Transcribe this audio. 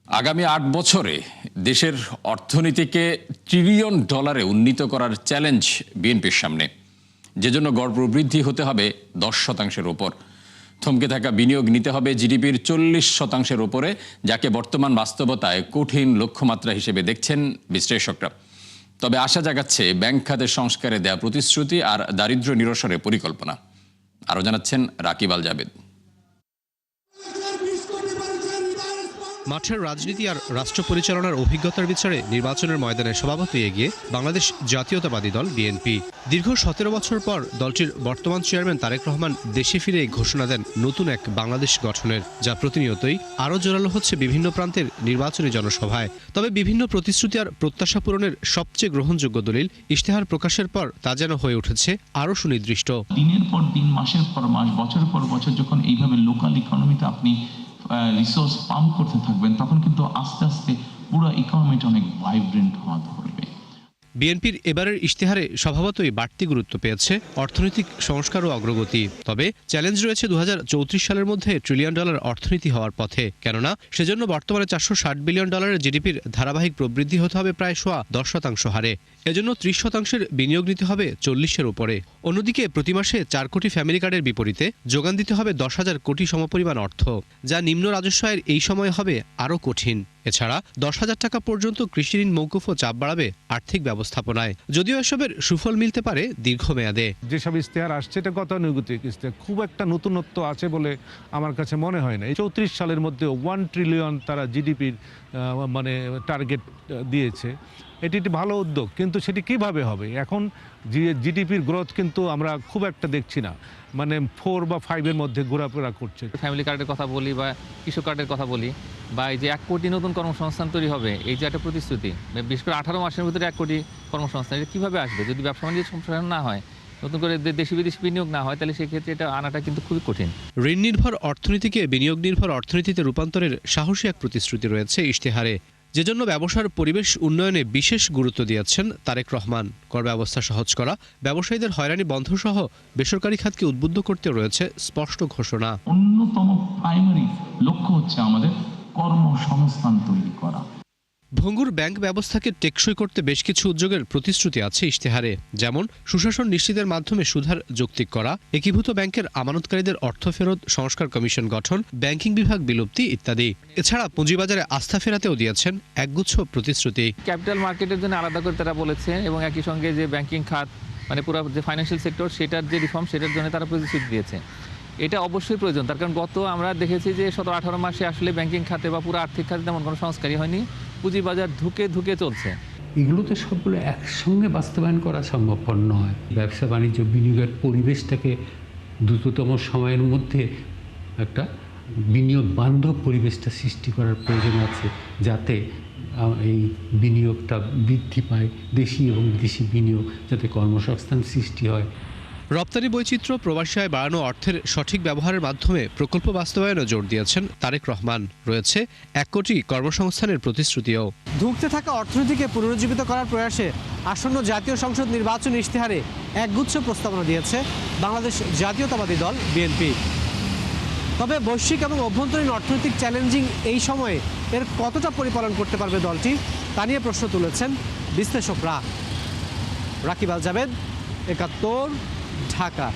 আগামী ৮ বছরে দেশের অর্থনীতিকে ট্রিলিয়ন ডলারে উন্নীত করার চ্যালেঞ্জ বিএনপির সামনে, যে জন্য গড় প্রবৃদ্ধি হতে হবে 10% উপর। থমকে থাকা বিনিয়োগ নিতে হবে জিডিপির 40% উপরে, যাকে বর্তমান বাস্তবতায় কঠিন লক্ষ্যমাত্রা হিসেবে দেখছেন বিশ্লেষকরা। তবে আশা জাগাচ্ছে ব্যাংক খাতের সংস্কারে দেয়া প্রতিশ্রুতি আর দারিদ্র্য নিরসনের পরিকল্পনা। আরও জানাচ্ছেন রাকিব আল জাবেদ। মাঠের রাজনীতি আর রাষ্ট্র পরিচালনার অভিজ্ঞতার বিচারে নির্বাচনের ময়দানে স্বভাবতই এগিয়ে বাংলাদেশ জাতীয়তাবাদী দল বিএনপি। দীর্ঘ 17 বছর পর দলটির বর্তমান চেয়ারম্যান তারেক রহমান দেশে ফিরে ঘোষণা দেন নতুন এক বাংলাদেশ গঠনের, যা প্রতিনিয়তই আরও জোরালো হচ্ছে বিভিন্ন প্রান্তের নির্বাচনী জনসভায়। তবে বিভিন্ন প্রতিশ্রুতি আর প্রত্যাশা পূরণের সবচেয়ে গ্রহণযোগ্য দলিল ইশতেহার প্রকাশের পর তা যেন হয়ে উঠেছে আরও সুনির্দিষ্ট। দিনের পর দিন, মাসের পর মাস, বছরের পর বছর যখন এইভাবে লোকাল ইকোনমিতে আপনি রিসোর্স পাম্প করতে থাকবেন, তখন কিন্তু আস্তে আস্তে পুরো ইকোনমিটা অনেক ভাইব্রেন্ট হওয়া ধরবে। বিএনপির এবারের ইশতেহারে স্বভাবতই বাড়তি গুরুত্ব পেয়েছে অর্থনৈতিক সংস্কার ও অগ্রগতি। তবে চ্যালেঞ্জ রয়েছে 2034 সালের মধ্যে ট্রিলিয়ন ডলার অর্থনীতি হওয়ার পথে। কেননা সেজন্য বর্তমানে 460 বিলিয়ন ডলারের জিডিপির ধারাবাহিক প্রবৃদ্ধি হতে হবে প্রায় 10% হারে। এজন্য 30% বিনিয়োগ নিতে হবে 40-এর উপরে। অন্যদিকে প্রতি মাসে 4 কোটি ফ্যামিলি কার্ডের বিপরীতে যোগান দিতে হবে 10,000 কোটি সমপরিমাণ অর্থ, যা নিম্ন রাজস্ব আয়ের এই সময়ে হবে আরও কঠিন। এছাড়া 10,000 টাকা পর্যন্ত কৃষি ঋণ মওকুফ ও চাপ বাড়াবে আর্থিক ব্যবস্থাপনায়, যদিও এসবের সুফল মিলতে পারে দীর্ঘমেয়াদে। যেসব ইশতেহার আসছে এটা গতানুগতিক ইশতেহার, খুব একটা নতুনত্ব আছে বলে আমার কাছে মনে হয় না। 34 সালের মধ্যে 1 ট্রিলিয়ন তারা জিডিপির টার্গেট দিয়েছে। এটি একটি ভালো উদ্যোগ, কিন্তু সেটি কিভাবে হবে? এখন জিডিপির গ্রোথ কিন্তু আমরা খুব একটা দেখছি না, 4 বা 5-এর মধ্যে ঘোরাফেরা করছে। ফ্যামিলি কার্ডের কথা বলি বা কৃষক কার্ডের কথা বলি, বা এই যে 1 কোটি নতুন কর্মসংস্থান তৈরি হবে, এই যে একটা প্রতিশ্রুতি, বিশেষ করে 18 মাসের ভিতরে 1 কোটি কর্মসংস্থান, এটা কীভাবে আসবে? যদি ব্যবসা বাণিজ্য সম্প্রসারণ না হয়, নতুন করে দেশি বিদেশি বিনিয়োগ না হয়, তাহলে সেক্ষেত্রে এটা আনাটা কিন্তু খুবই কঠিন। ঋণ নির্ভর অর্থনীতিকে বিনিয়োগ নির্ভর অর্থনীতিতে রূপান্তরের সাহসী এক প্রতিশ্রুতি রয়েছে ইশতেহারে, যেজন্য ব্যবসার পরিবেশ উন্নয়নে বিশেষ গুরুত্ব দিয়েছেন তারেক রহমান। কর ব্যবস্থা সহজ করা, ব্যবসায়ীদের হয়রানি বন্ধ সহ বেসরকারি খাতকে উদ্বুদ্ধ করতে রয়েছে স্পষ্ট ঘোষণা। অন্যতম প্রাইমারি লক্ষ্য হচ্ছে আমাদের কর্মসংস্থান তৈরি করা। ভঙ্গুর ব্যাংক ব্যবস্থাকে টেকসই করতে বেশ কিছু উদ্যোগের প্রতিশ্রুতি আছে ইশতেহারে, যেমন সুশাসন নিশ্চিতের মাধ্যমে সুধার যৌক্তিক করা, একীভূত ব্যাংকের আমানতকারীদের অর্থ ফেরত, সংস্কার কমিশন গঠন, ব্যাংকিং বিভাগ বিলুপ্তি ইত্যাদি। এছাড়া পুঁজিবাজারে আস্থা ফেরাতেও দিয়েছেন একগুচ্ছ প্রতিশ্রুতি। ক্যাপিটাল মার্কেটের জন্য আলাদা করে তারা বলেছে, এবং একই সঙ্গে যে ব্যাংকিং খাত, পুরো যে ফাইন্যান্সিয়াল সেক্টর, সেটার যে রিফর্ম, সেটার জন্য তারা প্রতিশ্রুতি দিয়েছে। এটা অবশ্যই প্রয়োজন, তার কারণ আমরা দেখেছি যে 17-18 মাসে আসলে ব্যাংকিং খাতে বা পুরো আর্থিক খাতে তেমন কোনো সংস্কারই হয়নি। পুঁজিবাজার ধুকে চলছে। এগুলো তো সবগুলো একসঙ্গে বাস্তবায়ন করা সম্ভবপর নয়। ব্যবসা বাণিজ্য বিনিয়োগের পরিবেশটাকে দ্রুততম সময়ের মধ্যে একটা বিনিয়োগ বান্ধব পরিবেশটা সৃষ্টি করার প্রয়োজন আছে, যাতে এই বিনিয়োগটা বৃদ্ধি পায়, দেশি এবং বিদেশি বিনিয়োগ, যাতে কর্মসংস্থান সৃষ্টি হয়। রপ্তানি বৈচিত্র্য, প্রবাসী আয় বাড়ানো, অর্থের সঠিক ব্যবহারের মাধ্যমে প্রকল্প বাস্তবায়নে জোর দিয়েছেন তারেক রহমান। রয়েছে 1 কোটি কর্মসংস্থানের প্রতিশ্রুতিও। ধুঁকতে থাকা অর্থনীতিকে পুনরুজ্জীবিত করার প্রয়াসে আসন্ন জাতীয় সংসদ নির্বাচন ইশতেহারে একগুচ্ছ প্রস্তাবনা দিয়েছে বাংলাদেশ জাতীয়তাবাদী দল বিএনপি। তবে বৈশ্বিক এবং অভ্যন্তরীণ অর্থনৈতিক চ্যালেঞ্জিং এই সময়ে এর কতটা পরিপালন করতে পারবে দলটি, তা নিয়ে প্রশ্ন তুলেছেন বিশ্লেষকরা। রাকিব আল জাবেদ, 71, ঢাকা।